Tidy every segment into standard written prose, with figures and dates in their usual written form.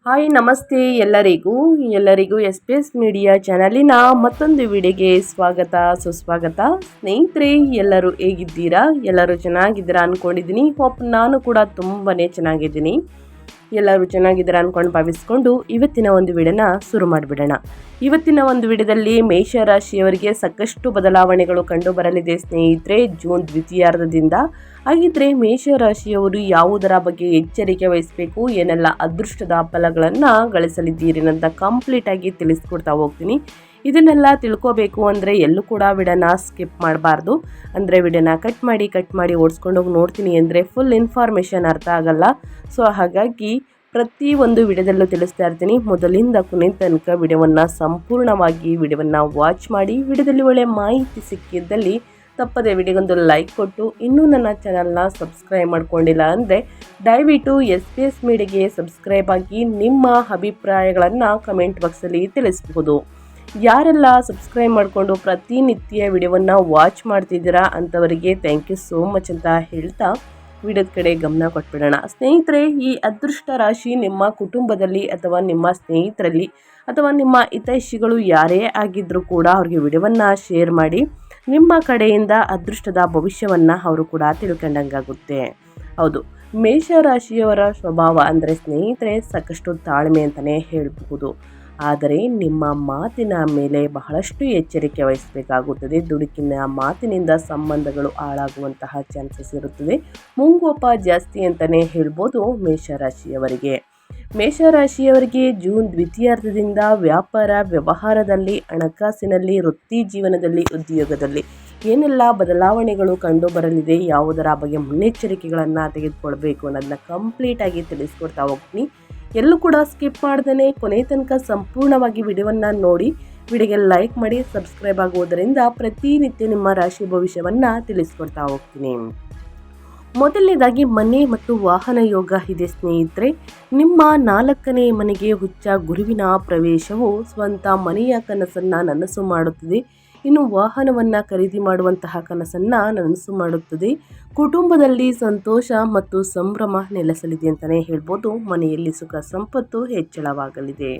Hi ನಮಸ್ತೆ ಎಲ್ಲರಿಗೂ S P S media ಚಾನಲಿನ ಮತ್ತೊಂದು ವಿಡಿಯೋಗೆ ಸ್ವಾಗತ ಸುಸ್ವಾಗತ. ಸ್ನೇಹಿತರೆ, ಎಲ್ಲರೂ ಹೇಗಿದ್ದೀರಾ? ಎಲ್ಲರೂ ಚೆನ್ನಾಗಿದ್ದೀರಾ ಅಂದ್ಕೊಂಡಿದ್ದೀನಿ. ನಾನು ಕೂಡ ತುಂಬಾ ಚೆನ್ನಾಗಿದ್ದೀನಿ. ಎಲ್ಲರೂ ಚೆನ್ನಾಗಿದ್ದೀರಾ ಅಂದ್ಕೊಂಡು ಭಾವಿಸ್ಕೊಂಡು ಇವತ್ತಿನ ಒಂದು ವಿಡಿಯೋನ ಶುರು ಮಾಡಿಬಿಡೋಣ. ಇವತ್ತಿನ ಒಂದು ವಿಡಿಯೋದಲ್ಲಿ ಮೇಷರಾಶಿಯವರಿಗೆ ಸಾಕಷ್ಟು ಬದಲಾವಣೆಗಳು ಕಂಡು ಬರಲಿದೆ ಸ್ನೇಹಿತರೆ, ಜೂನ್ ದ್ವಿತೀಯಾರ್ಧದಿಂದ. ಹಾಗಿದ್ರೆ ಮೇಷರಾಶಿಯವರು ಯಾವುದರ ಬಗ್ಗೆ ಎಚ್ಚರಿಕೆ ವಹಿಸಬೇಕು, ಏನೆಲ್ಲ ಅದೃಷ್ಟದ ಫಲಗಳನ್ನು ಗಳಿಸಲಿದ್ದೀರಿ ಅಂತ ಕಂಪ್ಲೀಟಾಗಿ ತಿಳಿಸ್ಕೊಡ್ತಾ ಹೋಗ್ತೀನಿ. ಇದನ್ನೆಲ್ಲ ತಿಳ್ಕೋಬೇಕು ಅಂದರೆ ಎಲ್ಲೂ ಕೂಡ ವಿಡಿಯೋನ ಸ್ಕಿಪ್ ಮಾಡಬಾರ್ದು. ಅಂದರೆ ವಿಡಿಯೋನ ಕಟ್ ಮಾಡಿ ಓಡಿಸ್ಕೊಂಡೋಗಿ ನೋಡ್ತೀನಿ ಅಂದರೆ ಫುಲ್ ಇನ್ಫಾರ್ಮೇಷನ್ ಅರ್ಥ ಆಗಲ್ಲ. ಸೊ ಹಾಗಾಗಿ ಪ್ರತಿ ಒಂದು ವಿಡಿಯೋದಲ್ಲೂ ತಿಳಿಸ್ತಾ ಇರ್ತೀನಿ. ಮೊದಲಿಂದ ಕೊನೆ ತನಕ ವಿಡಿಯೋವನ್ನು ಸಂಪೂರ್ಣವಾಗಿ ವಾಚ್ ಮಾಡಿ. ವಿಡಿಯೋದಲ್ಲಿ ಒಳ್ಳೆಯ ಮಾಹಿತಿ ಸಿಕ್ಕಿದ್ದಲ್ಲಿ ತಪ್ಪದೆ ವಿಡಿಯೋಗೊಂದು ಲೈಕ್ ಕೊಟ್ಟು, ಇನ್ನೂ ನನ್ನ ಚಾನಲ್ನ ಸಬ್ಸ್ಕ್ರೈಬ್ ಮಾಡ್ಕೊಂಡಿಲ್ಲ ಅಂದರೆ ದಯವಿಟ್ಟು SPS ಮೀಡಿಯಾಗೆ ಸಬ್ಸ್ಕ್ರೈಬ್ ಆಗಿ ನಿಮ್ಮ ಅಭಿಪ್ರಾಯಗಳನ್ನು ಕಮೆಂಟ್ ಬಾಕ್ಸಲ್ಲಿ ತಿಳಿಸಬಹುದು. ಯಾರೆಲ್ಲ ಸಬ್ಸ್ಕ್ರೈಬ್ ಮಾಡಿಕೊಂಡು ಪ್ರತಿನಿತ್ಯ ವಿಡಿಯೋವನ್ನು ವಾಚ್ ಮಾಡ್ತಿದ್ದೀರಾ ಅಂಥವರಿಗೆ ಥ್ಯಾಂಕ್ ಯು ಸೋ ಮಚ್ ಅಂತ ಹೇಳ್ತಾ ವಿಡಿಯೋದ ಕಡೆ ಗಮನ ಕೊಟ್ಬಿಡೋಣ. ಸ್ನೇಹಿತರೆ, ಈ ಅದೃಷ್ಟ ರಾಶಿ ನಿಮ್ಮ ಕುಟುಂಬದಲ್ಲಿ ಅಥವಾ ನಿಮ್ಮ ಸ್ನೇಹಿತರಲ್ಲಿ ಅಥವಾ ನಿಮ್ಮ ಹಿತೈಷಿಗಳು ಯಾರೇ ಆಗಿದ್ದರೂ ಕೂಡ ಅವ್ರಿಗೆ ವಿಡಿಯೋವನ್ನು ಶೇರ್ ಮಾಡಿ. ನಿಮ್ಮ ಕಡೆಯಿಂದ ಅದೃಷ್ಟದ ಭವಿಷ್ಯವನ್ನು ಅವರು ಕೂಡ ತಿಳ್ಕೊಂಡಂಗಾಗುತ್ತೆ. ಹೌದು, ಮೇಷರಾಶಿಯವರ ಸ್ವಭಾವ ಅಂದರೆ ಸ್ನೇಹಿತರೆ ಸಾಕಷ್ಟು ತಾಳ್ಮೆ ಅಂತಲೇ ಹೇಳಬಹುದು. ಆದರೆ ನಿಮ್ಮ ಮಾತಿನ ಮೇಲೆ ಬಹಳಷ್ಟು ಎಚ್ಚರಿಕೆ ವಹಿಸಬೇಕಾಗುತ್ತದೆ. ದುಡುಕಿನ ಮಾತಿನಿಂದ ಸಂಬಂಧಗಳು ಹಾಳಾಗುವಂತಹ ಚಾನ್ಸಸ್ ಇರುತ್ತದೆ. ಮುಂಗೋಪ ಜಾಸ್ತಿ ಅಂತಲೇ ಹೇಳ್ಬೋದು ಮೇಷರಾಶಿಯವರಿಗೆ ಜೂನ್ ದ್ವಿತೀಯಾರ್ಧದಿಂದ ವ್ಯಾಪಾರ ವ್ಯವಹಾರದಲ್ಲಿ, ಹಣಕಾಸಿನಲ್ಲಿ, ವೃತ್ತಿ ಜೀವನದಲ್ಲಿ, ಉದ್ಯೋಗದಲ್ಲಿ ಏನೆಲ್ಲ ಬದಲಾವಣೆಗಳು ಕಂಡು ಬರಲಿದೆ, ಯಾವುದರ ಬಗ್ಗೆ ಮುನ್ನೆಚ್ಚರಿಕೆಗಳನ್ನು ತೆಗೆದುಕೊಳ್ಬೇಕು ಅನ್ನೋದನ್ನ ಕಂಪ್ಲೀಟಾಗಿ ತಿಳಿಸ್ಕೊಡ್ತಾ ಹೋಗ್ತೀನಿ. ಎಲ್ಲೂ ಕೂಡ ಸ್ಕಿಪ್ ಮಾಡ್ದೇ ಕೊನೆ ತನಕ ಸಂಪೂರ್ಣವಾಗಿ ವಿಡಿಯೋವನ್ನು ನೋಡಿ. ವಿಡಿಯೋಗೆ ಲೈಕ್ ಮಾಡಿ, ಸಬ್ಸ್ಕ್ರೈಬ್ ಆಗುವುದರಿಂದ ಪ್ರತಿನಿತ್ಯ ನಿಮ್ಮ ರಾಶಿ ಭವಿಷ್ಯವನ್ನು ತಿಳಿಸ್ಕೊಡ್ತಾ ಹೋಗ್ತೀನಿ. ಮೊದಲನೇದಾಗಿ ಮನೆ ಮತ್ತು ವಾಹನ ಯೋಗ ಇದೆ ಸ್ನೇಹಿತರೆ. ನಿಮ್ಮ 4ನೇ ಮನೆಗೆ ಹುಚ್ಚ ಗುರುವಿನ ಪ್ರವೇಶವು ಸ್ವಂತ ಮನೆಯ ಕನಸನ್ನು ನನಸು ಮಾಡುತ್ತದೆ. ಇನ್ನು ವಾಹನವನ್ನು ಖರೀದಿ ಮಾಡುವಂತಹ ಕನಸನ್ನು ನನಸು ಮಾಡುತ್ತದೆ. ಕುಟುಂಬದಲ್ಲಿ ಸಂತೋಷ ಮತ್ತು ಸಂಭ್ರಮ ನೆಲೆಸಲಿದೆ ಅಂತಲೇ ಹೇಳ್ಬೋದು. ಮನೆಯಲ್ಲಿ ಸುಖ ಸಂಪತ್ತು ಹೆಚ್ಚಳವಾಗಲಿದೆ.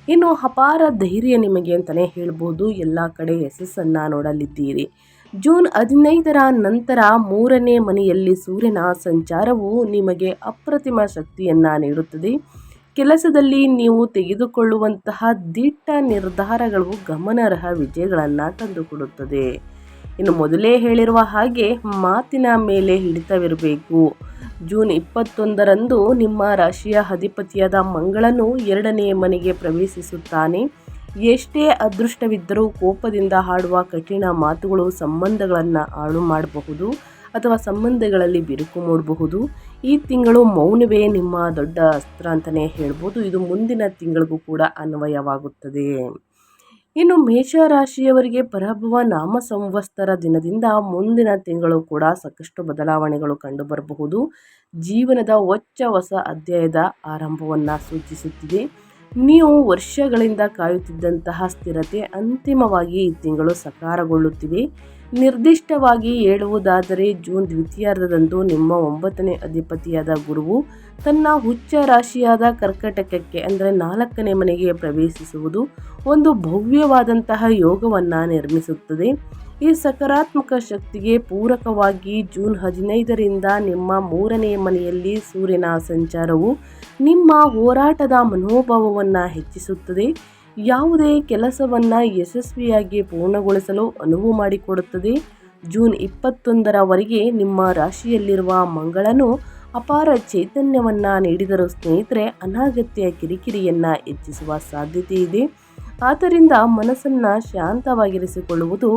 ಇನ್ನು ಅಪಾರ ಧೈರ್ಯ ನಿಮಗೆ ಅಂತಲೇ ಹೇಳ್ಬೋದು. ಎಲ್ಲ ಕಡೆ ಯಶಸ್ಸನ್ನು ನೋಡಲಿದ್ದೀರಿ. ಜೂನ್ 15ರ ನಂತರ 3ನೇ ಮನೆಯಲ್ಲಿ ಸೂರ್ಯನ ಸಂಚಾರವು ನಿಮಗೆ ಅಪ್ರತಿಮ ಶಕ್ತಿಯನ್ನು ನೀಡುತ್ತದೆ. ಕೆಲಸದಲ್ಲಿ ನೀವು ತೆಗೆದುಕೊಳ್ಳುವಂತಹ ದಿಟ್ಟ ನಿರ್ಧಾರಗಳು ಗಮನಾರ್ಹ ವಿಜಯಗಳನ್ನು ತಂದುಕೊಡುತ್ತದೆ. ಇನ್ನು ಮೊದಲೇ ಹೇಳಿರುವ ಹಾಗೆ ಮಾತಿನ ಮೇಲೆ ಹಿಡಿತವಿರಬೇಕು. ಜೂನ್ 21ರಂದು ನಿಮ್ಮ ರಾಶಿಯ ಅಧಿಪತಿಯಾದ ಮಂಗಳನು 2ನೇ ಮನೆಗೆ ಪ್ರವೇಶಿಸುತ್ತಾನೆ. ಎಷ್ಟೇ ಅದೃಷ್ಟವಿದ್ದರೂ ಕೋಪದಿಂದ ಆಡುವ ಕಠಿಣ ಮಾತುಗಳು ಸಂಬಂಧಗಳನ್ನು ಹಾಳು ಮಾಡಬಹುದು ಅಥವಾ ಸಂಬಂಧಗಳಲ್ಲಿ ಬಿರುಕು ಮೂಡಬಹುದು. ಈ ತಿಂಗಳು ಮೌನವೇ ನಿಮ್ಮ ದೊಡ್ಡ ಅಸ್ತ್ರ ಅಂತಲೇ ಹೇಳ್ಬೋದು. ಇದು ಮುಂದಿನ ತಿಂಗಳಿಗೂ ಕೂಡ ಅನ್ವಯವಾಗುತ್ತದೆ. ಇನ್ನು ಮೇಷರಾಶಿಯವರಿಗೆ ಪರಾಭವ ನಾಮ ಸಂವತ್ಸರ ದಿನದಿಂದ ಮುಂದಿನ ತಿಂಗಳು ಕೂಡ ಸಾಕಷ್ಟು ಬದಲಾವಣೆಗಳು ಕಂಡುಬರಬಹುದು. ಜೀವನದ ಹೊಸ ಅಧ್ಯಾಯದ ಆರಂಭವನ್ನು ಸೂಚಿಸುತ್ತಿದೆ. ನೀವು ವರ್ಷಗಳಿಂದ ಕಾಯುತ್ತಿದ್ದಂತಹ ಸ್ಥಿರತೆ ಅಂತಿಮವಾಗಿ ಈ ತಿಂಗಳು ಸಕಾರಗೊಳ್ಳುತ್ತಿವೆ. ನಿರ್ದಿಷ್ಟವಾಗಿ ಹೇಳುವುದಾದರೆ ಜೂನ್ ದ್ವಿತೀಯಾರ್ಧದಂದು ನಿಮ್ಮ 9ನೇ ಅಧಿಪತಿಯಾದ ಗುರುವು ತನ್ನ ಉಚ್ಚ ರಾಶಿಯಾದ ಕರ್ಕಟಕಕ್ಕೆ ಅಂದರೆ 4ನೇ ಮನೆಗೆ ಪ್ರವೇಶಿಸುವುದು ಒಂದು ಭವ್ಯವಾದಂತಹ ಯೋಗವನ್ನು ನಿರ್ಮಿಸುತ್ತದೆ. ಈ ಸಕಾರಾತ್ಮಕ ಶಕ್ತಿಗೆ ಪೂರಕವಾಗಿ ಜೂನ್ 15ರಿಂದ ನಿಮ್ಮ 3ನೇ ಮನೆಯಲ್ಲಿ ಸೂರ್ಯನ ಸಂಚಾರವು ನಿಮ್ಮ ಹೋರಾಟದ ಮನೋಭಾವವನ್ನು ಹೆಚ್ಚಿಸುತ್ತದೆ. ಯಾವುದೇ ಕೆಲಸವನ್ನು ಯಶಸ್ವಿಯಾಗಿ ಪೂರ್ಣಗೊಳಿಸಲು ಅನುವು ಮಾಡಿಕೊಡುತ್ತದೆ. ಜೂನ್ 21ರವರೆಗೆ ನಿಮ್ಮ ರಾಶಿಯಲ್ಲಿರುವ ಮಂಗಳನು ಅಪಾರ ಚೈತನ್ಯವನ್ನು ನೀಡಿದರೂ ಸ್ನೇಹಿತರೆ ಅನಗತ್ಯ ಕಿರಿಕಿರಿಯನ್ನು ಹೆಚ್ಚಿಸುವ ಸಾಧ್ಯತೆ ಇದೆ. ಆದ್ದರಿಂದ ಮನಸ್ಸನ್ನು ಶಾಂತವಾಗಿರಿಸಿಕೊಳ್ಳುವುದು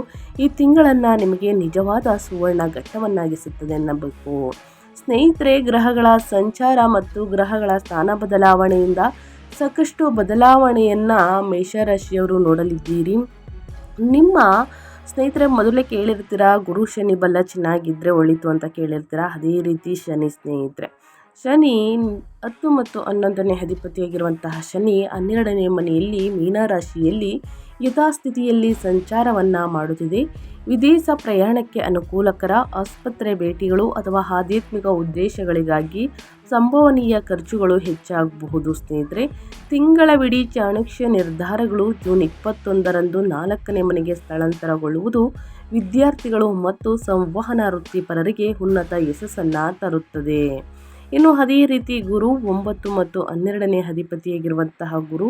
ಈ ತಿಂಗಳನ್ನು ನಿಮಗೆ ನಿಜವಾದ ಸುವರ್ಣ ಘಟ್ಟವನ್ನಾಗಿಸುತ್ತದೆ ಎನ್ನಬೇಕು. ಸ್ನೇಹಿತರೆ, ಗ್ರಹಗಳ ಸಂಚಾರ ಮತ್ತು ಗ್ರಹಗಳ ಸ್ಥಾನ ಬದಲಾವಣೆಯಿಂದ ಸಾಕಷ್ಟು ಬದಲಾವಣೆಯನ್ನು ಮೇಷರಾಶಿಯವರು ನೋಡಲಿದ್ದೀರಿ. ನಿಮ್ಮ ಸ್ನೇಹಿತರೆ ಮೊದಲೇ ಕೇಳಿರ್ತೀರ, ಗುರು ಶನಿ ಬಲ ಚೆನ್ನಾಗಿದ್ದರೆ ಒಳಿತು ಅಂತ ಕೇಳಿರ್ತೀರ. ಅದೇ ರೀತಿ ಶನಿ ಸ್ನೇಹಿತರೆ, ಶನಿ 10 ಮತ್ತು 11ನೇ ಅಧಿಪತಿಯಾಗಿರುವಂತಹ ಶನಿ 12ನೇ ಮನೆಯಲ್ಲಿ ಮೀನರಾಶಿಯಲ್ಲಿ ಯಥಾಸ್ಥಿತಿಯಲ್ಲಿ ಸಂಚಾರವನ್ನು ಮಾಡುತ್ತಿದೆ. ವಿದೇಶ ಪ್ರಯಾಣಕ್ಕೆ ಅನುಕೂಲಕರ, ಆಸ್ಪತ್ರೆ ಭೇಟಿಗಳು ಅಥವಾ ಆಧ್ಯಾತ್ಮಿಕ ಉದ್ದೇಶಗಳಿಗಾಗಿ ಸಂಭವನೀಯ ಖರ್ಚುಗಳು ಹೆಚ್ಚಾಗಬಹುದು. ಸ್ನೇಹಿತರೆ, ತಿಂಗಳವಿಡೀ ಚಾಣಕ್ಯ ನಿರ್ಧಾರಗಳು ಜೂನ್ 21ರಂದು 4ನೇ ಮನೆಗೆ ಸ್ಥಳಾಂತರಗೊಳ್ಳುವುದು ವಿದ್ಯಾರ್ಥಿಗಳು ಮತ್ತು ಸಂವಹನ ವೃತ್ತಿಪರರಿಗೆ ಉನ್ನತ ಯಶಸ್ಸನ್ನು ತರುತ್ತದೆ. ಇನ್ನು ಅದೇ ರೀತಿ ಗುರು 9 ಮತ್ತು 12ನೇ ಅಧಿಪತಿಯಾಗಿರುವಂತಹ ಗುರು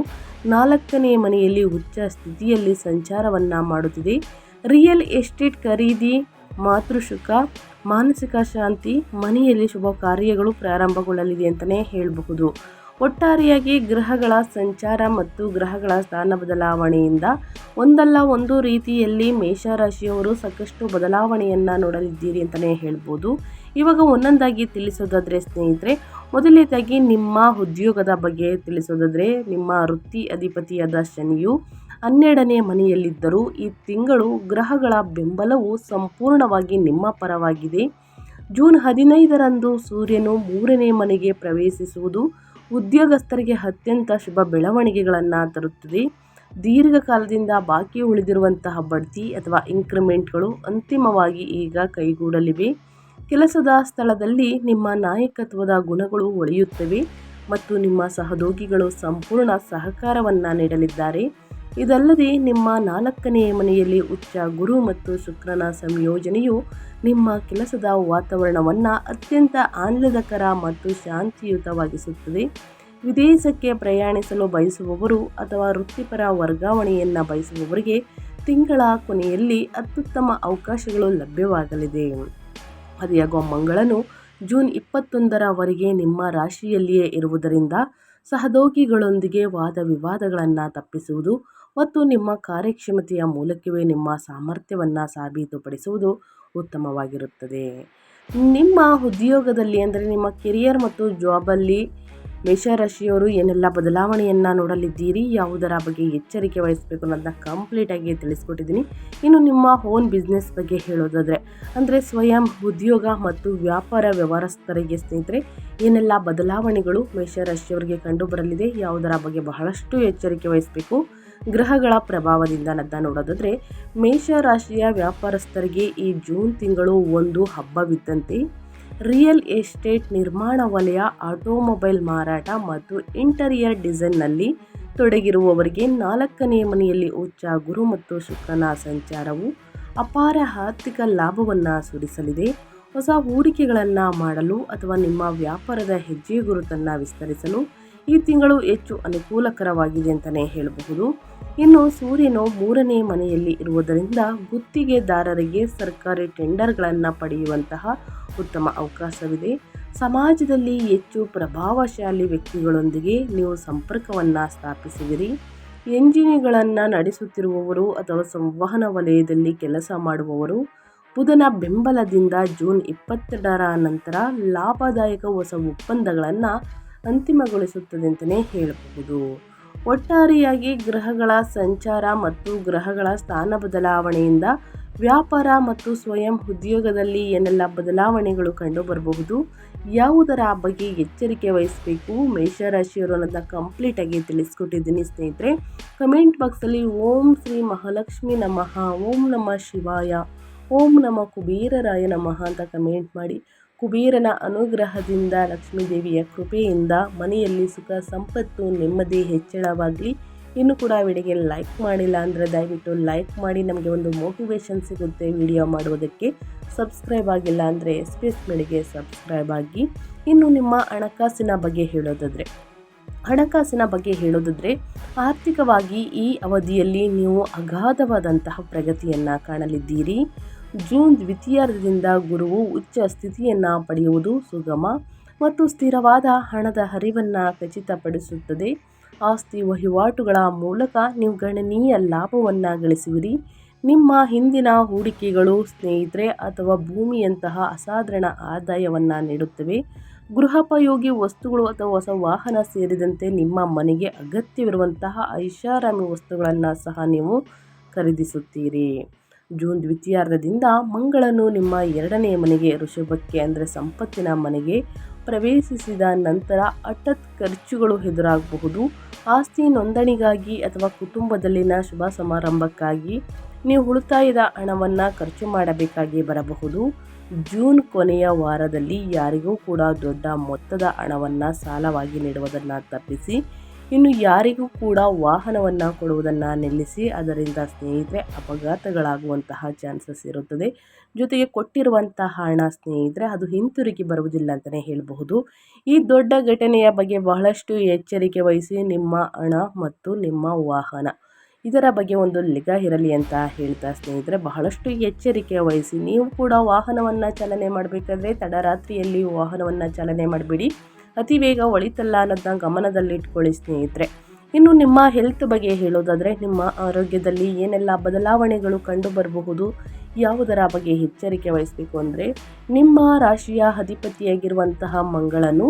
4ನೇ ಮನೆಯಲ್ಲಿ ಉಚ್ಚ ಸ್ಥಿತಿಯಲ್ಲಿ ಸಂಚಾರವನ್ನು ಮಾಡುತ್ತಿದೆ. ರಿಯಲ್ ಎಸ್ಟೇಟ್ ಖರೀದಿ, ಮಾತೃಸುಖ, ಮಾನಸಿಕ ಶಾಂತಿ, ಮನೆಯಲ್ಲಿ ಶುಭ ಕಾರ್ಯಗಳು ಪ್ರಾರಂಭಗೊಳ್ಳಲಿದೆ ಅಂತಲೇ ಹೇಳಬಹುದು. ಒಟ್ಟಾರೆಯಾಗಿ ಗ್ರಹಗಳ ಸಂಚಾರ ಮತ್ತು ಗ್ರಹಗಳ ಸ್ಥಾನ ಬದಲಾವಣೆಯಿಂದ ಒಂದಲ್ಲ ಒಂದು ರೀತಿಯಲ್ಲಿ ಮೇಷರಾಶಿಯವರು ಸಾಕಷ್ಟು ಬದಲಾವಣೆಯನ್ನು ನೋಡಲಿದ್ದೀರಿ ಅಂತಲೇ ಹೇಳ್ಬೋದು. ಇವಾಗ ಒಂದೊಂದಾಗಿ ತಿಳಿಸೋದಾದರೆ ಸ್ನೇಹಿತರೆ, ಮೊದಲನೇದಾಗಿ ನಿಮ್ಮ ಉದ್ಯೋಗದ ಬಗ್ಗೆ ತಿಳಿಸೋದಾದರೆ, ನಿಮ್ಮ ವೃತ್ತಿ ಅಧಿಪತಿಯಾದ ಶನಿಯು 12ನೇ ಮನೆಯಲ್ಲಿದ್ದರೂ ಈ ತಿಂಗಳು ಗ್ರಹಗಳ ಬೆಂಬಲವು ಸಂಪೂರ್ಣವಾಗಿ ನಿಮ್ಮ ಪರವಾಗಿದೆ. ಜೂನ್ 15ರಂದು ಸೂರ್ಯನು 3ನೇ ಮನೆಗೆ ಪ್ರವೇಶಿಸುವುದು ಉದ್ಯೋಗಸ್ಥರಿಗೆ ಅತ್ಯಂತ ಶುಭ ಬೆಳವಣಿಗೆಗಳನ್ನು ತರುತ್ತದೆ. ದೀರ್ಘಕಾಲದಿಂದ ಬಾಕಿ ಉಳಿದಿರುವಂತಹ ಬಡ್ತಿ ಅಥವಾ ಇನ್ಕ್ರಿಮೆಂಟ್ಗಳು ಅಂತಿಮವಾಗಿ ಈಗ ಕೈಗೂಡಲಿವೆ. ಕೆಲಸದ ಸ್ಥಳದಲ್ಲಿ ನಿಮ್ಮ ನಾಯಕತ್ವದ ಗುಣಗಳು ಒಳೆಯುತ್ತವೆ ಮತ್ತು ನಿಮ್ಮ ಸಹೋದ್ಯೋಗಿಗಳು ಸಂಪೂರ್ಣ ಸಹಕಾರವನ್ನು ನೀಡಲಿದ್ದಾರೆ. ಇದಲ್ಲದೆ ನಿಮ್ಮ 4ನೇ ಮನೆಯಲ್ಲಿ ಉಚ್ಚ ಗುರು ಮತ್ತು ಶುಕ್ರನ ಸಂಯೋಜನೆಯು ನಿಮ್ಮ ಕೆಲಸದ ವಾತಾವರಣವನ್ನು ಅತ್ಯಂತ ಆಹ್ಲಾದಕರ ಮತ್ತು ಶಾಂತಿಯುತವಾಗಿಸುತ್ತದೆ. ವಿದೇಶಕ್ಕೆ ಪ್ರಯಾಣಿಸಲು ಬಯಸುವವರು ಅಥವಾ ವೃತ್ತಿಪರ ವರ್ಗಾವಣೆಯನ್ನು ಬಯಸುವವರಿಗೆ ತಿಂಗಳ ಕೊನೆಯಲ್ಲಿ ಅತ್ಯುತ್ತಮ ಅವಕಾಶಗಳು ಲಭ್ಯವಾಗಲಿದೆ. ಅದೇಗೋ ಮಂಗಳನು ಜೂನ್ 21ರವರೆಗೆ ನಿಮ್ಮ ರಾಶಿಯಲ್ಲಿಯೇ ಇರುವುದರಿಂದ ಸಹೋದ್ಯೋಗಿಗಳೊಂದಿಗೆ ವಾದ ವಿವಾದಗಳನ್ನು ತಪ್ಪಿಸುವುದು ಮತ್ತು ನಿಮ್ಮ ಕಾರ್ಯಕ್ಷಮತೆಯ ಮೂಲಕವೇ ನಿಮ್ಮ ಸಾಮರ್ಥ್ಯವನ್ನು ಸಾಬೀತುಪಡಿಸುವುದು ಉತ್ತಮವಾಗಿರುತ್ತದೆ. ನಿಮ್ಮ ಉದ್ಯೋಗದಲ್ಲಿ ಅಂದರೆ ನಿಮ್ಮ ಕೆರಿಯರ್ ಮತ್ತು ಜಾಬಲ್ಲಿ ಮೇಷರಾಶಿಯವರು ಏನೆಲ್ಲ ಬದಲಾವಣೆಯನ್ನು ನೋಡಲಿದ್ದೀರಿ, ಯಾವುದರ ಬಗ್ಗೆ ಎಚ್ಚರಿಕೆ ವಹಿಸಬೇಕು ಅನ್ನೋದನ್ನ ಕಂಪ್ಲೀಟಾಗಿ ತಿಳಿಸ್ಕೊಟ್ಟಿದ್ದೀನಿ. ಇನ್ನು ನಿಮ್ಮ ಓನ್ ಬಿಸ್ನೆಸ್ ಬಗ್ಗೆ ಹೇಳೋದಾದರೆ, ಅಂದರೆ ಸ್ವಯಂ ಉದ್ಯೋಗ ಮತ್ತು ವ್ಯಾಪಾರ ವ್ಯವಹಾರಸ್ಥರಿಗೆ ಸ್ನೇಹಿತರೆ ಏನೆಲ್ಲ ಬದಲಾವಣೆಗಳು ಮೇಷರಾಶಿಯವರಿಗೆ ಕಂಡು ಬರಲಿದೆ, ಯಾವುದರ ಬಗ್ಗೆ ಬಹಳಷ್ಟು ಎಚ್ಚರಿಕೆ ವಹಿಸಬೇಕು ಗ್ರಹಗಳ ಪ್ರಭಾವದಿಂದ ಅನ್ನೋದನ್ನ ನೋಡೋದಾದರೆ, ಮೇಷರಾಶಿಯ ವ್ಯಾಪಾರಸ್ಥರಿಗೆ ಈ ಜೂನ್ ತಿಂಗಳು ಒಂದು ಹಬ್ಬವಿದ್ದಂತೆ. ರಿಯಲ್ ಎಸ್ಟೇಟ್, ನಿರ್ಮಾಣ ವಲಯ, ಆಟೋಮೊಬೈಲ್ ಮಾರಾಟ ಮತ್ತು ಇಂಟೀರಿಯರ್ ಡಿಸೈನ್ನಲ್ಲಿ ತೊಡಗಿರುವವರಿಗೆ 4ನೇ ಮನೆಯಲ್ಲಿ ಉಚ್ಚ ಗುರು ಮತ್ತು ಶುಕ್ರನ ಸಂಚಾರವು ಅಪಾರ ಆರ್ಥಿಕ ಲಾಭವನ್ನು ಸುರಿಸಲಿದೆ. ಹೊಸ ಹೂಡಿಕೆಗಳನ್ನು ಮಾಡಲು ಅಥವಾ ನಿಮ್ಮ ವ್ಯಾಪಾರದ ಹೆಜ್ಜೆ ಗುರುತನ್ನು ವಿಸ್ತರಿಸಲು ಈ ತಿಂಗಳು ಹೆಚ್ಚು ಅನುಕೂಲಕರವಾಗಿದೆ ಅಂತಲೇ ಹೇಳಬಹುದು. ಇನ್ನು ಸೂರ್ಯನು 3ನೇ ಮನೆಯಲ್ಲಿ ಇರುವುದರಿಂದ ಗುತ್ತಿಗೆದಾರರಿಗೆ ಸರ್ಕಾರಿ ಟೆಂಡರ್ಗಳನ್ನು ಪಡೆಯುವಂತಹ ಉತ್ತಮ ಅವಕಾಶವಿದೆ. ಸಮಾಜದಲ್ಲಿ ಹೆಚ್ಚು ಪ್ರಭಾವಶಾಲಿ ವ್ಯಕ್ತಿಗಳೊಂದಿಗೆ ನೀವು ಸಂಪರ್ಕವನ್ನು ಸ್ಥಾಪಿಸುವಿರಿ. ಎಂಜಿನ್ಗಳನ್ನು ನಡೆಸುತ್ತಿರುವವರು ಅಥವಾ ಸಂವಹನ ವಲಯದಲ್ಲಿ ಕೆಲಸ ಮಾಡುವವರು ಬುಧನ ಬೆಂಬಲದಿಂದ ಜೂನ್ 22ರ ನಂತರ ಲಾಭದಾಯಕ ಹೊಸ ಒಪ್ಪಂದಗಳನ್ನು ಅಂತಿಮಗೊಳಿಸುತ್ತದೆ ಅಂತಲೇ ಹೇಳಬಹುದು. ಒಟ್ಟಾರೆಯಾಗಿ ಗ್ರಹಗಳ ಸಂಚಾರ ಮತ್ತು ಗ್ರಹಗಳ ಸ್ಥಾನ ಬದಲಾವಣೆಯಿಂದ ವ್ಯಾಪಾರ ಮತ್ತು ಸ್ವಯಂ ಉದ್ಯೋಗದಲ್ಲಿ ಏನೆಲ್ಲ ಬದಲಾವಣೆಗಳು ಕಂಡು ಬರಬಹುದು, ಯಾವುದರ ಬಗ್ಗೆ ಎಚ್ಚರಿಕೆ ವಹಿಸಬೇಕು ಮೇಷರಾಶಿಯವರು ಅನ್ನೋದನ್ನ ಕಂಪ್ಲೀಟಾಗಿ ತಿಳಿಸ್ಕೊಟ್ಟಿದ್ದೀನಿ ಸ್ನೇಹಿತರೆ. ಕಮೆಂಟ್ ಬಾಕ್ಸಲ್ಲಿ ಓಂ ಶ್ರೀ ಮಹಾಲಕ್ಷ್ಮಿ ನಮಃ, ಓಂ ನಮಃ ಶಿವಾಯ, ಓಂ ನಮಃ ಕುಬೇರರಾಯ ನಮಃ ಅಂತ ಕಮೆಂಟ್ ಮಾಡಿ. ಕುಬೇರನ ಅನುಗ್ರಹದಿಂದ, ಲಕ್ಷ್ಮೀದೇವಿಯ ಕೃಪೆಯಿಂದ ಮನೆಯಲ್ಲಿ ಸುಖ ಸಂಪತ್ತು ನೆಮ್ಮದಿ ಹೆಚ್ಚಳವಾಗಲಿ. ಇನ್ನೂ ಕೂಡ ವಿಡಿಯೋಗೆ ಲೈಕ್ ಮಾಡಿಲ್ಲ ಅಂದರೆ ದಯವಿಟ್ಟು ಲೈಕ್ ಮಾಡಿ, ನಮಗೆ ಒಂದು ಮೋಟಿವೇಶನ್ ಸಿಗುತ್ತೆ ವಿಡಿಯೋ ಮಾಡುವುದಕ್ಕೆ. ಸಬ್ಸ್ಕ್ರೈಬ್ ಆಗಿಲ್ಲ ಅಂದರೆ ಎಸ್ಪೀಸ್ ಮೀಡಿಯಾಗೆ ಸಬ್ಸ್ಕ್ರೈಬ್ ಆಗಿ. ಇನ್ನು ನಿಮ್ಮ ಹಣಕಾಸಿನ ಬಗ್ಗೆ ಹೇಳೋದಾದರೆ ಆರ್ಥಿಕವಾಗಿ ಈ ಅವಧಿಯಲ್ಲಿ ನೀವು ಅಗಾಧವಾದಂತಹ ಪ್ರಗತಿಯನ್ನು ಕಾಣಲಿದ್ದೀರಿ. ಜೂನ್ ದ್ವಿತೀಯಾರ್ಧದಿಂದ ಗುರುವು ಉಚ್ಚ ಸ್ಥಿತಿಯನ್ನು ಪಡೆಯುವುದು ಸುಗಮ ಮತ್ತು ಸ್ಥಿರವಾದ ಹಣದ ಹರಿವನ್ನು ಖಚಿತಪಡಿಸುತ್ತದೆ. ಆಸ್ತಿ ವಹಿವಾಟುಗಳ ಮೂಲಕ ನೀವು ಗಣನೀಯ ಲಾಭವನ್ನು ಗಳಿಸುವಿರಿ. ನಿಮ್ಮ ಹಿಂದಿನ ಹೂಡಿಕೆಗಳು ಸ್ನೇಹಿತರೆ ಅಥವಾ ಭೂಮಿಯಂತಹ ಅಸಾಧಾರಣ ಆದಾಯವನ್ನು ನೀಡುತ್ತವೆ. ಗೃಹೋಪಯೋಗಿ ವಸ್ತುಗಳು ಅಥವಾ ಹೊಸ ವಾಹನ ಸೇರಿದಂತೆ ನಿಮ್ಮ ಮನೆಗೆ ಅಗತ್ಯವಿರುವಂತಹ ಐಷಾರಾಮಿ ವಸ್ತುಗಳನ್ನು ಸಹ ನೀವು ಖರೀದಿಸುತ್ತೀರಿ. ಜೂನ್ ದ್ವಿತೀಯಾರ್ಧದಿಂದ ಮಂಗಳನು ನಿಮ್ಮ 2ನೇ ಮನೆಗೆ, ಋಷಭಕ್ಕೆ ಅಂದರೆ ಸಂಪತ್ತಿನ ಮನೆಗೆ ಪ್ರವೇಶಿಸಿದ ನಂತರ ಹಠಾತ್ ಖರ್ಚುಗಳು ಎದುರಾಗಬಹುದು. ಆಸ್ತಿ ನೋಂದಣಿಗಾಗಿ ಅಥವಾ ಕುಟುಂಬದಲ್ಲಿನ ಶುಭ ಸಮಾರಂಭಕ್ಕಾಗಿ ನೀವು ಉಳಿತಾಯದ ಹಣವನ್ನು ಖರ್ಚು ಮಾಡಬೇಕಾಗಿ ಬರಬಹುದು. ಜೂನ್ ಕೊನೆಯ ವಾರದಲ್ಲಿ ಯಾರಿಗೂ ಕೂಡ ದೊಡ್ಡ ಮೊತ್ತದ ಹಣವನ್ನು ಸಾಲವಾಗಿ ನೀಡುವುದನ್ನು ತಪ್ಪಿಸಿ. ಇನ್ನು ಯಾರಿಗೂ ಕೂಡ ವಾಹನವನ್ನು ಕೊಡುವುದನ್ನು ನಿಲ್ಲಿಸಿ. ಅದರಿಂದ ಸ್ನೇಹಿತರೆ ಅಪಘಾತಗಳಾಗುವಂತಹ ಚಾನ್ಸಸ್ ಇರುತ್ತದೆ. ಜೊತೆಗೆ ಕೊಟ್ಟಿರುವಂತಹ ಹಣ ಸ್ನೇಹಿತರೆ ಅದು ಹಿಂತಿರುಗಿ ಬರುವುದಿಲ್ಲ ಅಂತಲೇ ಹೇಳಬಹುದು. ಈ ದೊಡ್ಡ ಘಟನೆಯ ಬಗ್ಗೆ ಬಹಳಷ್ಟು ಎಚ್ಚರಿಕೆ ವಹಿಸಿ. ನಿಮ್ಮ ಹಣ ಮತ್ತು ನಿಮ್ಮ ವಾಹನ ಇದರ ಬಗ್ಗೆ ಒಂದು ನಿಗಾ ಇರಲಿ ಅಂತ ಹೇಳ್ತಾ ಸ್ನೇಹಿತರೆ ಬಹಳಷ್ಟು ಎಚ್ಚರಿಕೆ ವಹಿಸಿ. ನೀವು ಕೂಡ ವಾಹನವನ್ನು ಚಾಲನೆ ಮಾಡಬೇಕಾದ್ರೆ ತಡರಾತ್ರಿಯಲ್ಲಿ ವಾಹನವನ್ನು ಚಾಲನೆ ಮಾಡಬೇಡಿ. ಅತಿ ವೇಗ ಒಳಿತಲ್ಲ ಅನ್ನೋದನ್ನ ಗಮನದಲ್ಲಿಟ್ಕೊಳ್ಳಿ ಸ್ನೇಹಿತರೆ. ಇನ್ನು ನಿಮ್ಮ ಹೆಲ್ತ್ ಬಗ್ಗೆ ಹೇಳೋದಾದರೆ ನಿಮ್ಮ ಆರೋಗ್ಯದಲ್ಲಿ ಏನೆಲ್ಲ ಬದಲಾವಣೆಗಳು ಕಂಡು ಬರಬಹುದು, ಯಾವುದರ ಬಗ್ಗೆ ಎಚ್ಚರಿಕೆ ವಹಿಸಬೇಕು ಅಂದರೆ ನಿಮ್ಮ ರಾಶಿಯ ಅಧಿಪತಿಯಾಗಿರುವಂತಹ ಮಂಗಳನು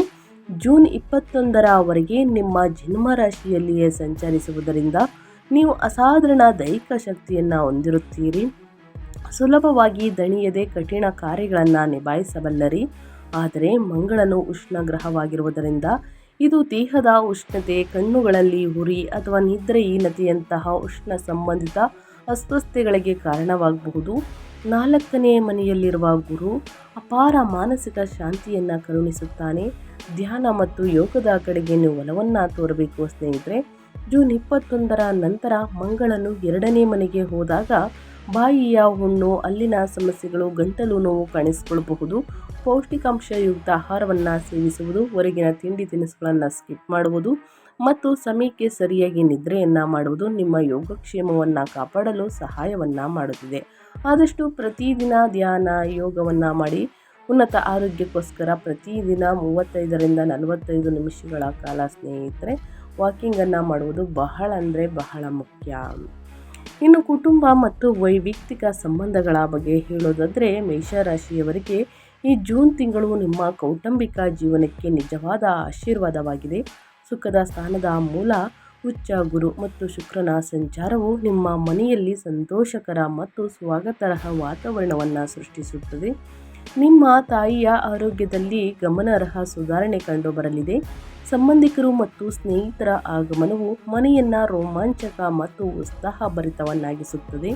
ಜೂನ್ 21ರವರೆಗೆ ನಿಮ್ಮ ಜನ್ಮ ರಾಶಿಯಲ್ಲಿಯೇ ಸಂಚರಿಸುವುದರಿಂದ ನೀವು ಅಸಾಧಾರಣ ದೈಹಿಕ ಶಕ್ತಿಯನ್ನು ಹೊಂದಿರುತ್ತೀರಿ. ಸುಲಭವಾಗಿ ದಣಿಯದೆ ಕಠಿಣ ಕಾರ್ಯಗಳನ್ನು ನಿಭಾಯಿಸಬಲ್ಲರಿ. ಆದರೆ ಮಂಗಳನು ಉಷ್ಣ ಗ್ರಹವಾಗಿರುವುದರಿಂದ ಇದು ದೇಹದ ಉಷ್ಣತೆ, ಕಣ್ಣುಗಳಲ್ಲಿ ಉರಿ ಅಥವಾ ನಿದ್ರೆಹೀನತೆಯಂತಹ ಉಷ್ಣ ಸಂಬಂಧಿತ ಅಸ್ವಸ್ಥತೆಗಳಿಗೆ ಕಾರಣವಾಗಬಹುದು. 4ನೇ ಮನೆಯಲ್ಲಿರುವ ಗುರು ಅಪಾರ ಮಾನಸಿಕ ಶಾಂತಿಯನ್ನು ಕರುಣಿಸುತ್ತಾನೆ. ಧ್ಯಾನ ಮತ್ತು ಯೋಗದ ಕಡೆಗೆ ನೀವು ಒಲವನ್ನು ತೋರಬೇಕು ಸ್ನೇಹಿತರೆ. ಜೂನ್ 21ರ ನಂತರ ಮಂಗಳನು 2ನೇ ಮನೆಗೆ ಹೋದಾಗ ಬಾಯಿಯ ಹುಣ್ಣು, ಅಲ್ಲಿನ ಸಮಸ್ಯೆಗಳು, ಗಂಟಲು ನೋವು ಕಾಣಿಸಿಕೊಳ್ಳಬಹುದು. ಪೌಷ್ಟಿಕಾಂಶಯುಕ್ತ ಆಹಾರವನ್ನು ಸೇವಿಸುವುದು, ಹೊರಗಿನ ತಿಂಡಿ ತಿನಿಸುಗಳನ್ನು ಸ್ಕಿಪ್ ಮಾಡುವುದು ಮತ್ತು ಸಮಯಕ್ಕೆ ಸರಿಯಾಗಿ ನಿದ್ರೆಯನ್ನು ಮಾಡುವುದು ನಿಮ್ಮ ಯೋಗಕ್ಷೇಮವನ್ನು ಕಾಪಾಡಲು ಸಹಾಯವನ್ನು ಮಾಡುತ್ತಿದೆ. ಆದಷ್ಟು ಪ್ರತಿದಿನ ಧ್ಯಾನ ಯೋಗವನ್ನು ಮಾಡಿ. ಉನ್ನತ ಆರೋಗ್ಯಕ್ಕೋಸ್ಕರ ಪ್ರತಿದಿನ 35ರಿಂದ 45 ನಿಮಿಷಗಳ ಕಾಲ ಸ್ನೇಹಿತರೆ ವಾಕಿಂಗನ್ನು ಮಾಡುವುದು ಬಹಳ ಅಂದರೆ ಬಹಳ ಮುಖ್ಯ. ಇನ್ನು ಕುಟುಂಬ ಮತ್ತು ವೈಯಕ್ತಿಕ ಸಂಬಂಧಗಳ ಬಗ್ಗೆ ಹೇಳೋದಾದರೆ ಮೇಷರಾಶಿಯವರಿಗೆ ಈ ಜೂನ್ ತಿಂಗಳು ನಿಮ್ಮ ಕೌಟುಂಬಿಕ ಜೀವನಕ್ಕೆ ನಿಜವಾದ ಆಶೀರ್ವಾದವಾಗಿದೆ. ಸುಖದ ಸ್ಥಾನದ ಮೂಲ ಉಚ್ಚ ಗುರು ಮತ್ತು ಶುಕ್ರನ ಸಂಚಾರವು ನಿಮ್ಮ ಮನೆಯಲ್ಲಿ ಸಂತೋಷಕರ ಮತ್ತು ಸ್ವಾಗತಾರ್ಹ ವಾತಾವರಣವನ್ನು ಸೃಷ್ಟಿಸುತ್ತದೆ. ನಿಮ್ಮ ತಾಯಿಯ ಆರೋಗ್ಯದಲ್ಲಿ ಗಮನಾರ್ಹ ಸುಧಾರಣೆ ಕಂಡುಬರಲಿದೆ. ಸಂಬಂಧಿಕರು ಮತ್ತು ಸ್ನೇಹಿತರ ಆಗಮನವು ಮನೆಯನ್ನು ರೋಮಾಂಚಕ ಮತ್ತು ಉತ್ಸಾಹಭರಿತವನ್ನಾಗಿಸುತ್ತದೆ.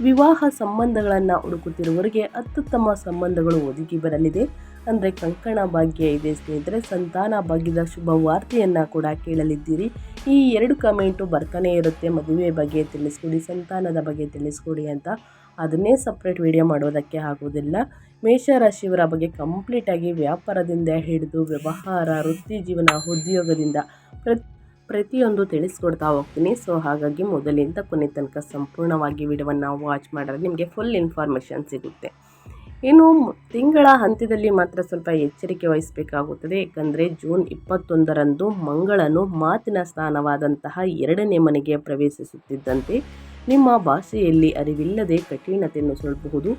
ವಿವಾಹ ಸಂಬಂಧಗಳನ್ನು ಹುಡುಕುತ್ತಿರುವವರಿಗೆ ಅತ್ಯುತ್ತಮ ಸಂಬಂಧಗಳು ಒದಗಿ ಬರಲಿದೆ. ಅಂದರೆ ಕಂಕಣ ಭಾಗ್ಯ ಇದೆ ಸ್ನೇಹಿತರೆ. ಸಂತಾನ ಭಾಗ್ಯದ ಶುಭ ವಾರ್ತೆಯನ್ನು ಕೂಡ ಕೇಳಲಿದ್ದೀರಿ. ಈ 2 ಕಮೆಂಟು ಬರ್ತಾನೆ ಇರುತ್ತೆ. ಮದುವೆ ಬಗ್ಗೆ ತಿಳಿಸ್ಕೊಡಿ, ಸಂತಾನದ ಬಗ್ಗೆ ತಿಳಿಸ್ಕೊಡಿ ಅಂತ. ಅದನ್ನೇ ಸಪ್ರೇಟ್ ವಿಡಿಯೋ ಮಾಡೋದಕ್ಕೆ ಆಗೋದಿಲ್ಲ. ಮೇಷರಾಶಿಯವರ ಬಗ್ಗೆ ಕಂಪ್ಲೀಟಾಗಿ ವ್ಯಾಪಾರದಿಂದ ಹಿಡಿದು ವ್ಯವಹಾರ, ವೃತ್ತಿ ಜೀವನ, ಉದ್ಯೋಗದಿಂದ ಪ್ರತಿಯೊಂದು ತಿಳಿಸ್ಕೊಡ್ತಾ ಹೋಗ್ತೀನಿ. ಸೊ ಹಾಗಾಗಿ ಮೊದಲಿಂದ ಕೊನೆ ತನಕ ಸಂಪೂರ್ಣವಾಗಿ ವಿಡಿಯೋವನ್ನು ವಾಚ್ ಮಾಡಿದ್ರೆ ನಿಮಗೆ ಫುಲ್ ಇನ್ಫಾರ್ಮೇಷನ್ ಸಿಗುತ್ತೆ. ಇನ್ನು ತಿಂಗಳ ಅಂತ್ಯದಲ್ಲಿ ಮಾತ್ರ ಸ್ವಲ್ಪ ಎಚ್ಚರಿಕೆ ವಹಿಸಬೇಕಾಗುತ್ತದೆ. ಏಕೆಂದರೆ ಜೂನ್ 21ರಂದು ಮಂಗಳನು ಮಾತಿನ ಸ್ಥಾನವಾದಂತಹ 2ನೇ ಮನೆಗೆ ಪ್ರವೇಶಿಸುತ್ತಿದ್ದಂತೆ ನಿಮ್ಮ ಭಾಷೆಯಲ್ಲಿ ಅರಿವಿಲ್ಲದೆ ಕಠಿಣತೆಯನ್ನು ಸೊಳ್ಳಬಹುದು.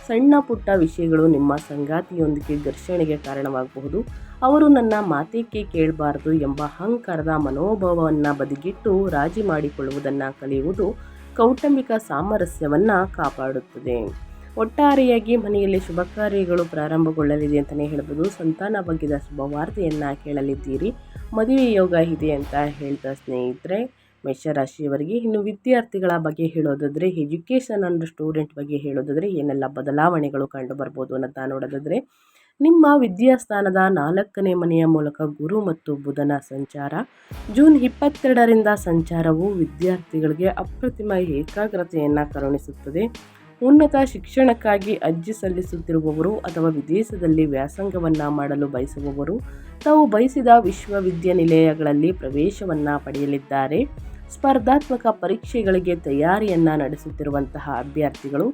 ಸಣ್ಣ ಪುಟ್ಟ ವಿಷಯಗಳು ನಿಮ್ಮ ಸಂಗಾತಿಯೊಂದಿಗೆ ಘರ್ಷಣೆಗೆ ಕಾರಣವಾಗಬಹುದು. ಅವರು ನನ್ನ ಮಾತೇಕೆ ಕೇಳಬಾರದು ಎಂಬ ಅಹಂಕಾರದ ಮನೋಭಾವವನ್ನು ಬದಿಗಿಟ್ಟು ರಾಜಿ ಮಾಡಿಕೊಳ್ಳುವುದನ್ನು ಕಲಿಯುವುದು ಕೌಟುಂಬಿಕ ಸಾಮರಸ್ಯವನ್ನು ಕಾಪಾಡುತ್ತದೆ. ಒಟ್ಟಾರೆಯಾಗಿ ಮನೆಯಲ್ಲಿ ಶುಭ ಕಾರ್ಯಗಳು ಪ್ರಾರಂಭಗೊಳ್ಳಲಿದೆ ಅಂತಲೇ ಹೇಳ್ಬೋದು. ಸಂತಾನ ಭಾಗ್ಯದ ಶುಭ ವಾರ್ತೆಯನ್ನು ಕೇಳಲಿದ್ದೀರಿ. ಮದುವೆ ಯೋಗ ಇದೆ ಅಂತ ಹೇಳ್ತಾ ಸ್ನೇಹಿತರೆ ಮೇಷರಾಶಿಯವರಿಗೆ. ಇನ್ನು ವಿದ್ಯಾರ್ಥಿಗಳ ಬಗ್ಗೆ ಹೇಳೋದಾದರೆ ಎಜುಕೇಷನ್ ಅಂಡ್ ಸ್ಟೂಡೆಂಟ್ ಬಗ್ಗೆ ಹೇಳೋದಾದರೆ ಏನೆಲ್ಲ ಬದಲಾವಣೆಗಳು ಕಂಡು ಬರ್ಬೋದು ಅನ್ನೋದನ್ನ ನೋಡೋದಾದರೆ ನಿಮ್ಮ ವಿದ್ಯಾಸ್ಥಾನದ 4ನೇ ಮನೆಯ ಮೂಲಕ ಗುರು ಮತ್ತು ಬುಧನ ಸಂಚಾರ ಜೂನ್ 22ರಿಂದ ಸಂಚಾರವು ವಿದ್ಯಾರ್ಥಿಗಳಿಗೆ ಅಪ್ರತಿಮ ಏಕಾಗ್ರತೆಯನ್ನು ಕರುಣಿಸುತ್ತದೆ. ಉನ್ನತ ಶಿಕ್ಷಣಕ್ಕಾಗಿ ಅರ್ಜಿ ಸಲ್ಲಿಸುತ್ತಿರುವವರು ಅಥವಾ ವಿದೇಶದಲ್ಲಿ ವ್ಯಾಸಂಗವನ್ನು ಮಾಡಲು ಬಯಸುವವರು ತಾವು ಬಯಸಿದ ವಿಶ್ವವಿದ್ಯಾನಿಲಯಗಳಲ್ಲಿ ಪ್ರವೇಶವನ್ನು ಪಡೆಯಲಿದ್ದಾರೆ. ಸ್ಪರ್ಧಾತ್ಮಕ ಪರೀಕ್ಷೆಗಳಿಗೆ ತಯಾರಿಯನ್ನು ನಡೆಸುತ್ತಿರುವಂತಹ ಅಭ್ಯರ್ಥಿಗಳು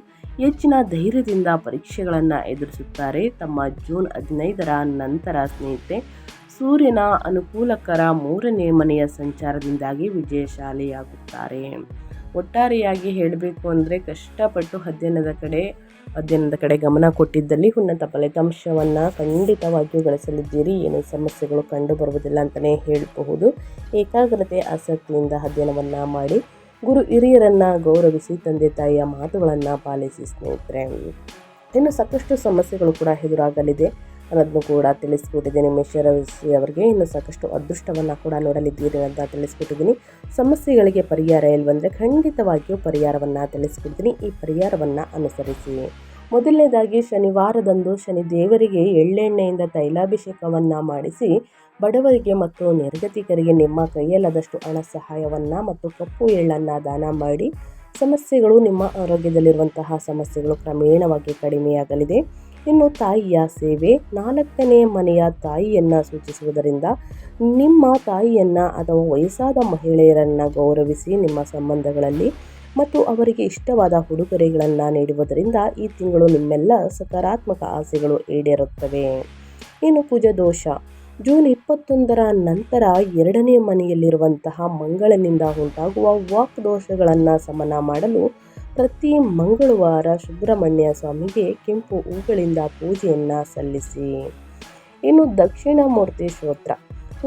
ಹೆಚ್ಚಿನ ಧೈರ್ಯದಿಂದ ಪರೀಕ್ಷೆಗಳನ್ನು ಎದುರಿಸುತ್ತಾರೆ. ತಮ್ಮ ಜೂನ್ 15ರ ನಂತರ ಸ್ನೇಹಿತರೆ ಸೂರ್ಯನ ಅನುಕೂಲಕರ 3ನೇ ಮನೆಯ ಸಂಚಾರದಿಂದಾಗಿ ವಿಜಯಶಾಲಿಯಾಗುತ್ತಾರೆ. ಒಟ್ಟಾರೆಯಾಗಿ ಹೇಳಬೇಕು ಅಂದರೆ ಕಷ್ಟಪಟ್ಟು ಅಧ್ಯಯನದ ಕಡೆ ಗಮನ ಕೊಟ್ಟಿದ್ದಲ್ಲಿ ಉನ್ನತ ಫಲಿತಾಂಶವನ್ನು ಖಂಡಿತವಾಗಿಯೂ ಗಳಿಸಲಿದ್ದೀರಿ. ಏನೂ ಸಮಸ್ಯೆಗಳು ಕಂಡು ಬರುವುದಿಲ್ಲ ಅಂತಲೇ ಹೇಳಬಹುದು. ಏಕಾಗ್ರತೆ ಆಸಕ್ತಿಯಿಂದ ಅಧ್ಯಯನವನ್ನು ಮಾಡಿ. ಗುರು ಹಿರಿಯರನ್ನು ಗೌರವಿಸಿ ತಂದೆ ತಾಯಿಯ ಮಾತುಗಳನ್ನು ಪಾಲಿಸಿ ಸ್ನೇಹಿತರೆ. ಇನ್ನು ಸಾಕಷ್ಟು ಸಮಸ್ಯೆಗಳು ಕೂಡ ಎದುರಾಗಲಿದೆ. ಅನ್ನೋದನ್ನು ಕೂಡ ತಿಳಿಸ್ಕೊಟ್ಟಿದ್ದೀನಿ. ಮೇಷರಾಶಿ ಅವರಿಗೆ ಇನ್ನು ಸಾಕಷ್ಟು ಅದೃಷ್ಟವನ್ನು ಕೂಡ ನೋಡಲಿದ್ದೀರಿ ಅಂತ ತಿಳಿಸ್ಕೊಟ್ಟಿದ್ದೀನಿ. ಸಮಸ್ಯೆಗಳಿಗೆ ಪರಿಹಾರ ಇಲ್ವಂದರೆ ಖಂಡಿತವಾಗಿಯೂ ಪರಿಹಾರವನ್ನು ತಿಳಿಸ್ಕೊಡ್ತೀನಿ. ಈ ಪರಿಹಾರವನ್ನು ಅನುಸರಿಸಿ. ಮೊದಲನೇದಾಗಿ ಶನಿವಾರದಂದು ಶನಿ ದೇವರಿಗೆ ಎಳ್ಳೆಣ್ಣೆಯಿಂದ ತೈಲಾಭಿಷೇಕವನ್ನು ಮಾಡಿಸಿ ಬಡವರಿಗೆ ಮತ್ತು ನಿರ್ಗತಿಕರಿಗೆ ನಿಮ್ಮ ಕೈಯಲ್ಲದಷ್ಟು ಹಣ ಸಹಾಯವನ್ನು ಮತ್ತು ಕಪ್ಪು ಎಳ್ಳನ್ನು ದಾನ ಮಾಡಿ ಸಮಸ್ಯೆಗಳು, ನಿಮ್ಮ ಆರೋಗ್ಯದಲ್ಲಿರುವಂತಹ ಸಮಸ್ಯೆಗಳು ಕ್ರಮೇಣವಾಗಿ ಕಡಿಮೆಯಾಗಲಿದೆ. ಇನ್ನು ತಾಯಿಯ ಸೇವೆ, 4ನೇ ಮನೆಯ ತಾಯಿಯನ್ನು ಸೂಚಿಸುವುದರಿಂದ ನಿಮ್ಮ ತಾಯಿಯನ್ನು ಅಥವಾ ವಯಸ್ಸಾದ ಮಹಿಳೆಯರನ್ನು ಗೌರವಿಸಿ ನಿಮ್ಮ ಸಂಬಂಧಗಳಲ್ಲಿ ಮತ್ತು ಅವರಿಗೆ ಇಷ್ಟವಾದ ಉಡುಗೊರೆಗಳನ್ನು ನೀಡುವುದರಿಂದ ಈ ತಿಂಗಳು ನಿಮ್ಮೆಲ್ಲ ಸಕಾರಾತ್ಮಕ ಆಸೆಗಳು ಈಡೇರುತ್ತವೆ. ಇನ್ನು ಕುಜದೋಷ, ಜೂನ್ 21ರ ನಂತರ 2ನೇ ಮನೆಯಲ್ಲಿರುವಂತಹ ಮಂಗಳನಿಂದ ಉಂಟಾಗುವ ವಾಕ್ ದೋಷಗಳನ್ನು ಶಮನ ಮಾಡಲು ಪ್ರತಿ ಮಂಗಳವಾರ ಸುಬ್ರಹ್ಮಣ್ಯ ಸ್ವಾಮಿಗೆ ಕೆಂಪು ಹೂಗಳಿಂದ ಪೂಜೆಯನ್ನು ಸಲ್ಲಿಸಿ. ಇನ್ನು ದಕ್ಷಿಣಾಮೂರ್ತಿ ಸ್ತೋತ್ರ,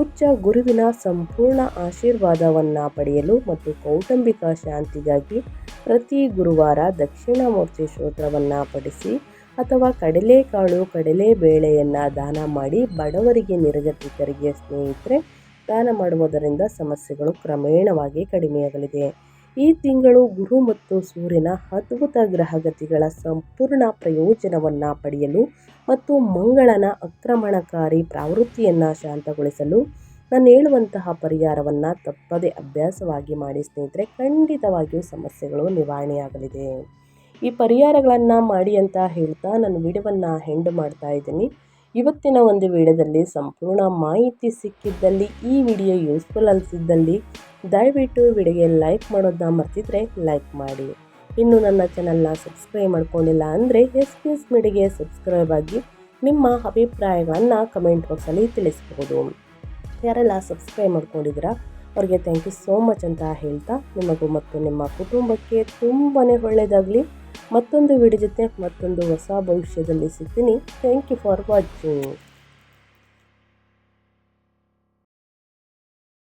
ಉಚ್ಚ ಗುರುವಿನ ಸಂಪೂರ್ಣ ಆಶೀರ್ವಾದವನ್ನು ಪಡೆಯಲು ಮತ್ತು ಕೌಟುಂಬಿಕ ಶಾಂತಿಗಾಗಿ ಪ್ರತಿ ಗುರುವಾರ ದಕ್ಷಿಣಾಮೂರ್ತಿ ಸ್ತೋತ್ರವನ್ನು ಪಠಿಸಿ ಅಥವಾ ಕಡಲೆಕಾಳು, ಕಡಲೆಬೇಳೆಯನ್ನು ದಾನ ಮಾಡಿ ಬಡವರಿಗೆ, ನಿರ್ಗತಿಕರಿಗೆ, ಸ್ನೇಹಿತರೆ ದಾನ ಮಾಡುವುದರಿಂದ ಸಮಸ್ಯೆಗಳು ಕ್ರಮೇಣವಾಗಿ ಕಡಿಮೆಯಾಗಲಿದೆ. ಈ ತಿಂಗಳು ಗುರು ಮತ್ತು ಸೂರ್ಯನ ಅದ್ಭುತ ಗ್ರಹಗತಿಗಳ ಸಂಪೂರ್ಣ ಪ್ರಯೋಜನವನ್ನು ಪಡೆಯಲು ಮತ್ತು ಮಂಗಳನ ಆಕ್ರಮಣಕಾರಿ ಪ್ರವೃತ್ತಿಯನ್ನು ಶಾಂತಗೊಳಿಸಲು ನಾನು ಹೇಳುವಂತಹ ಪರಿಹಾರವನ್ನು ತಪ್ಪದೇ ಅಭ್ಯಾಸವಾಗಿ ಮಾಡಿ ಸ್ನೇಹಿತರೆ. ಖಂಡಿತವಾಗಿಯೂ ಸಮಸ್ಯೆಗಳು ನಿವಾರಣೆಯಾಗಲಿದೆ. ಈ ಪರಿಹಾರಗಳನ್ನು ಮಾಡಿ ಅಂತ ಹೇಳ್ತಾ ನಾನು ವಿಡಿಯೋವನ್ನು ಎಂಡ್ ಮಾಡ್ತಾ ಇದ್ದೀನಿ. ಇವತ್ತಿನ ಒಂದು ವಿಡಿಯೋದಲ್ಲಿ ಸಂಪೂರ್ಣ ಮಾಹಿತಿ ಸಿಕ್ಕಿದ್ದಲ್ಲಿ, ಈ ವಿಡಿಯೋ ಯೂಸ್ಫುಲ್ ಅನಿಸಿದ್ದಲ್ಲಿ ದಯವಿಟ್ಟು ವಿಡಿಯೋಗೆ ಲೈಕ್ ಮಾಡೋದನ್ನ ಮರ್ತಿದ್ರೆ ಲೈಕ್ ಮಾಡಿ. ಇನ್ನು ನನ್ನ ಚಾನಲ್ನ ಸಬ್ಸ್ಕ್ರೈಬ್ ಮಾಡ್ಕೊಂಡಿಲ್ಲ ಅಂದರೆ SPS ಮೀಡಿಯಾಗೆ ಸಬ್ಸ್ಕ್ರೈಬ್ ಆಗಿ ನಿಮ್ಮ ಅಭಿಪ್ರಾಯಗಳನ್ನು ಕಮೆಂಟ್ ಬಾಕ್ಸಲ್ಲಿ ತಿಳಿಸಬಹುದು. ಯಾರೆಲ್ಲ ಸಬ್ಸ್ಕ್ರೈಬ್ ಮಾಡ್ಕೊಂಡಿದ್ದೀರಾ ಅವ್ರಿಗೆ ಥ್ಯಾಂಕ್ ಯು ಸೋ ಮಚ್ ಅಂತ ಹೇಳ್ತಾ, ನಿಮಗೂ ಮತ್ತು ನಿಮ್ಮ ಕುಟುಂಬಕ್ಕೆ ತುಂಬಾ ಒಳ್ಳೆಯದಾಗಲಿ. ಮತ್ತೊಂದು ವಿಡಿಯೋ ಜೊತೆ ಮತ್ತೊಂದು ಹೊಸ ಭವಿಷ್ಯದಲ್ಲಿ ಸಿಗ್ತೀನಿ. Thank you for watching.